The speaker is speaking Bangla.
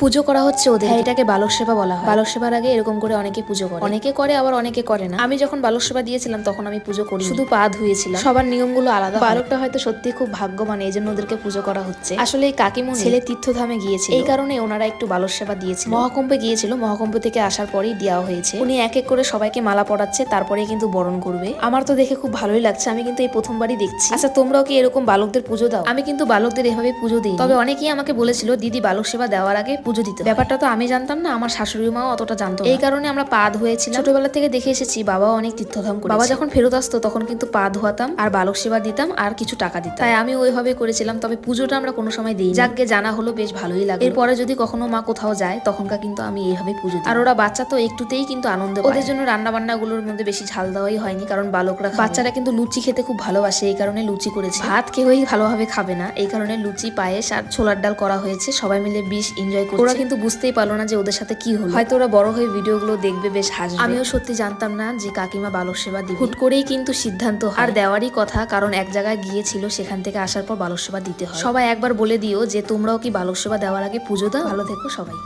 পুজো করা হচ্ছে ওদের, এটাকে বালক সেবা বলা হয়। বালক সেবার আগে এরকম করে অনেকে পুজো করে, অনেকে করে আবার অনেকে করে না। আমি যখন বালক সেবা দিয়েছিলাম তখন আমি পুজো করি, শুধু পা ধুয়েছিলাম। সবার নিয়মগুলো আলাদা। বালকটা হয়তো সত্যি খুব ভাগ্যবান, এই জন্য ওদেরকে পুজো করা হচ্ছে। আসলে এই কাকিমুনি ছেলে তীর্থধামে গিয়েছিল, এই কারণে ওনারা একটু বালক সেবা দিয়েছিল। মহাকুম্ভে গিয়েছিল, মহাকুম্ভ থেকে আসার পরেই দেওয়া হয়েছে। উনি এক এক করে সবাইকে মালা পরাচ্ছে, তারপরে কিন্তু বরণ করবে। আমার তো দেখে খুব ভালোই লাগছে, আমি কিন্তু এই প্রথমবারই দেখছি। আচ্ছা, তোমরাও কি এরকম বালকদের পুজো দাও? আমি কিন্তু বালকদের এভাবে পুজো দিই, তবে অনেকেই আমাকে বলেছিল দিদি বালক সেবা দেওয়ার আগে পুজো দিতে। ব্যাপারটা তো আমি জানতাম না, আমার শাশুড়ি মাও অতটা জানতো না। এই কারণে আমরা পা ধুয়েছিলাম। ছোটবেলা থেকে দেখে এসেছি, বাবাও অনেক তীর্থধাম করেছে। বাবা যখন ফেরত আসতো তখন কিন্তু পা ধোয়াতাম আর বালক সেবা দিতাম আর কিছু টাকা দিতাম, তাই আমি ওইভাবে করেছিলাম। তবে পুজোটা আমরা কোনো সময় দিই। যাকে জানা হলো, বেশ ভালোই লাগে। এরপরে যদি কখনো মা কোথাও যায় তখনকার কিন্তু আমি এইভাবে পুজো দিই। আর ওরা বাচ্চা তো একটুতেই কিন্তু আনন্দ পায়। ওদের জন্য রান্না বান্না গুলোর মধ্যে বেশি ঝাল দেওয়াই হয়নি, কারণ বালকরা বাচ্চারা কিন্তু লুচি খেতে খুব ভালোবাসে, এই কারণে লুচি করেছে। ভাত কেউই ভালোভাবে খাবে না, এই কারণে লুচি, পায়েস আর ছোলার ডাল করা হয়েছে। সবাই মিলে বেশ এনজয় করছে। ওরা কিন্তু বুঝতেই পারলো না যে ওদের সাথে কি হলো। হয়তো ওরা বড় হয়ে ভিডিওগুলো দেখবে, বেশ হাসবে। আমিও সত্যি জানতাম না যে কাকিমা বালক সেবা দিবে। হুট করেই কিন্তু সিদ্ধান্ত আর দেওয়ারই কথা, কারণ এক জায়গায় গিয়েছিল, সেখান থেকে আসার পর বালক সেবা দিতে হয়। সবাই একবার বলে দিও যে তোমরাও কি বালক সেবা দেওয়ার আগে পুজো দাও। ভালো থেকো সবাই।